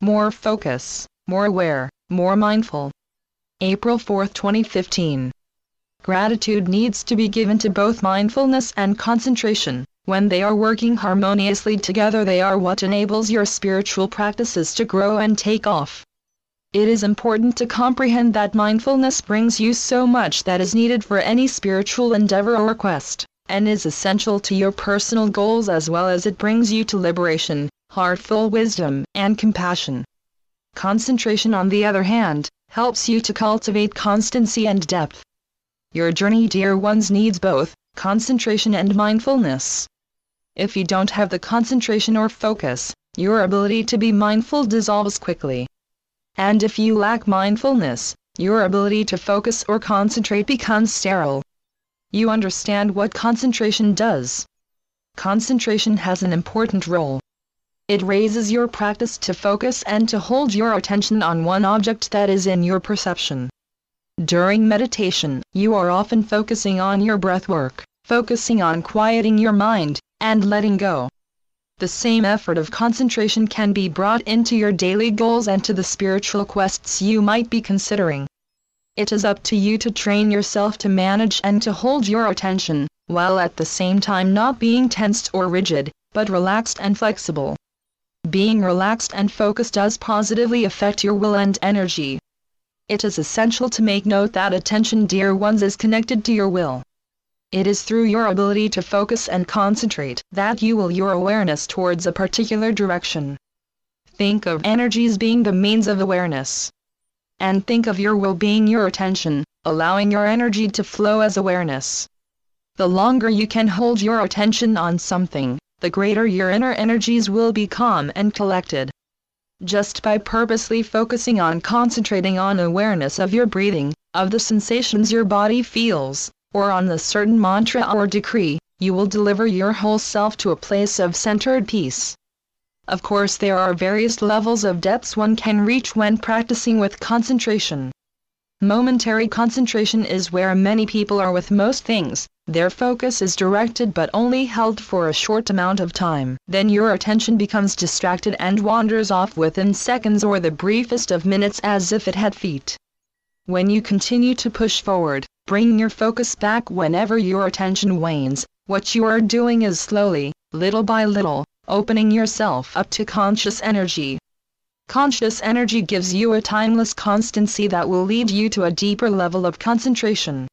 more focus, more aware, more mindful. April 4, 2015. Gratitude needs to be given to both mindfulness and concentration. When they are working harmoniously together, they are what enables your spiritual practices to grow and take off. It is important to comprehend that mindfulness brings you so much that is needed for any spiritual endeavor or quest, and is essential to your personal goals, as well as it brings you to liberation, heartful wisdom, and compassion. Concentration, on the other hand, helps you to cultivate constancy and depth. Your journey, dear ones, needs both concentration and mindfulness. If you don't have the concentration or focus, your ability to be mindful dissolves quickly. And if you lack mindfulness, your ability to focus or concentrate becomes sterile. You understand what concentration does. Concentration has an important role. It raises your practice to focus and to hold your attention on one object that is in your perception. During meditation, you are often focusing on your breath work, focusing on quieting your mind, and letting go. The same effort of concentration can be brought into your daily goals and to the spiritual quests you might be considering. It is up to you to train yourself to manage and to hold your attention, while at the same time not being tensed or rigid, but relaxed and flexible. Being relaxed and focused does positively affect your will and energy. It is essential to make note that attention, dear ones, is connected to your will. It is through your ability to focus and concentrate that you will your awareness towards a particular direction. Think of energies being the means of awareness. And think of your will being your attention, allowing your energy to flow as awareness. The longer you can hold your attention on something, the greater your inner energies will be calm and collected. Just by purposely focusing on concentrating on awareness of your breathing, of the sensations your body feels, or on the certain mantra or decree, you will deliver your whole self to a place of centered peace. Of course, there are various levels of depths one can reach when practicing with concentration. Momentary concentration is where many people are with most things. Their focus is directed but only held for a short amount of time. Then your attention becomes distracted and wanders off within seconds or the briefest of minutes, as if it had feet. When you continue to push forward, bringing your focus back whenever your attention wanes, what you are doing is slowly, little by little, opening yourself up to conscious energy. Conscious energy gives you a timeless constancy that will lead you to a deeper level of concentration.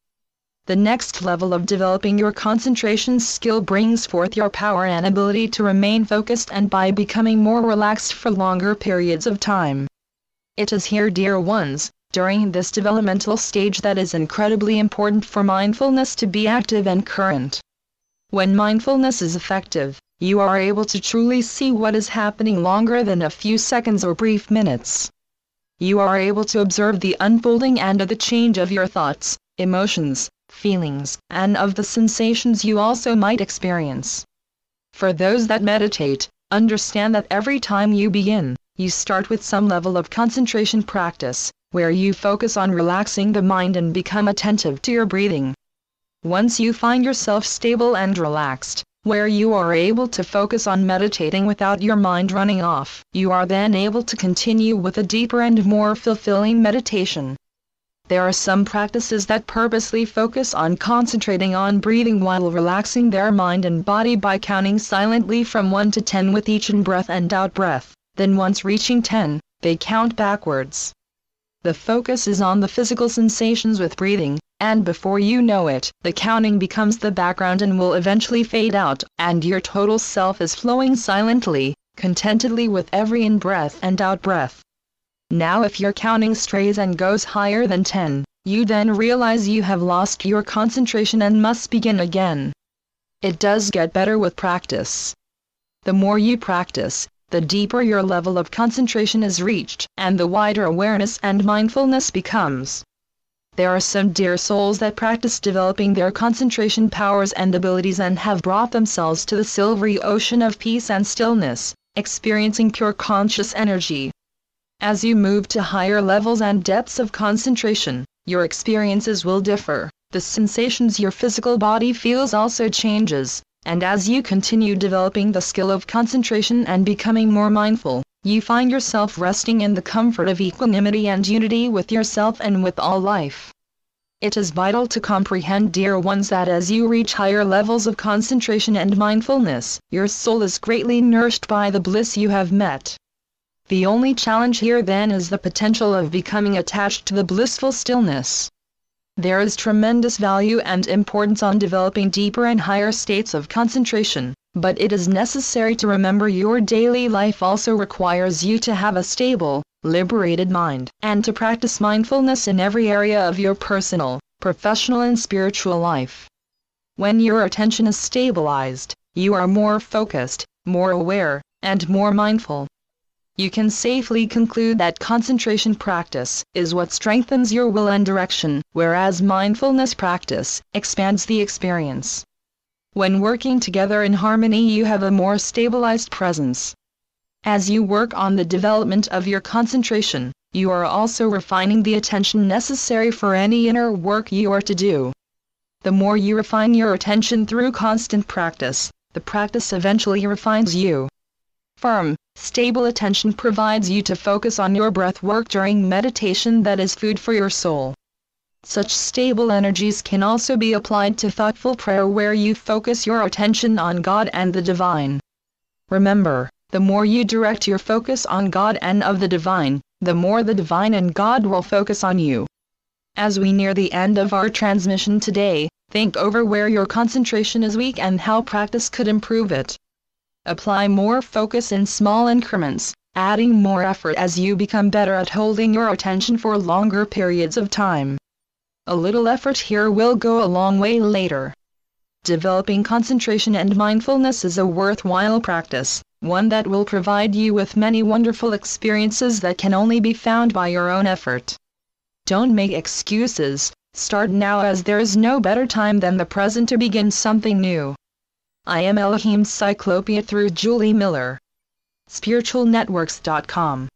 The next level of developing your concentration skill brings forth your power and ability to remain focused, and by becoming more relaxed for longer periods of time. It is here, dear ones, during this developmental stage that is incredibly important for mindfulness to be active and current. When mindfulness is effective, you are able to truly see what is happening longer than a few seconds or brief minutes. You are able to observe the unfolding and the change of your thoughts, emotions, feelings, and of the sensations you also might experience. For those that meditate, understand that every time you begin, you start with some level of concentration practice, where you focus on relaxing the mind and become attentive to your breathing. Once you find yourself stable and relaxed, where you are able to focus on meditating without your mind running off, you are then able to continue with a deeper and more fulfilling meditation. There are some practices that purposely focus on concentrating on breathing while relaxing their mind and body by counting silently from 1 to 10 with each in-breath and out-breath. Then once reaching 10, they count backwards. The focus is on the physical sensations with breathing, and before you know it, the counting becomes the background and will eventually fade out, and your total self is flowing silently, contentedly with every in-breath and out-breath. Now if your counting strays and goes higher than 10, you then realize you have lost your concentration and must begin again. It does get better with practice. The more you practice, the deeper your level of concentration is reached, and the wider awareness and mindfulness becomes. There are some dear souls that practice developing their concentration powers and abilities and have brought themselves to the silvery ocean of peace and stillness, experiencing pure conscious energy. As you move to higher levels and depths of concentration, your experiences will differ. The sensations your physical body feels also changes, and as you continue developing the skill of concentration and becoming more mindful, You find yourself resting in the comfort of equanimity and unity with yourself and with all life. It is vital to comprehend, dear ones, that as you reach higher levels of concentration and mindfulness, your soul is greatly nourished by the bliss you have met. The only challenge here then is the potential of becoming attached to the blissful stillness. There is tremendous value and importance on developing deeper and higher states of concentration, but it is necessary to remember your daily life also requires you to have a stable, liberated mind, and to practice mindfulness in every area of your personal, professional and spiritual life. When your attention is stabilized, you are more focused, more aware, and more mindful. You can safely conclude that concentration practice is what strengthens your will and direction, whereas mindfulness practice expands the experience. When working together in harmony, you have a more stabilized presence. As you work on the development of your concentration, you are also refining the attention necessary for any inner work you are to do. The more you refine your attention through constant practice, the practice eventually refines you. Firm, stable attention provides you to focus on your breath work during meditation that is food for your soul. Such stable energies can also be applied to thoughtful prayer where you focus your attention on God and the divine. Remember, the more you direct your focus on God and of the divine, the more the divine and God will focus on you. As we near the end of our transmission today, think over where your concentration is weak and how practice could improve it. Apply more focus in small increments, adding more effort as you become better at holding your attention for longer periods of time. A little effort here will go a long way later. Developing concentration and mindfulness is a worthwhile practice, one that will provide you with many wonderful experiences that can only be found by your own effort. Don't make excuses, start now, as there is no better time than the present to begin something new. I am Elohim Cyclopea through Julie Miller. SpiritualNetworks.com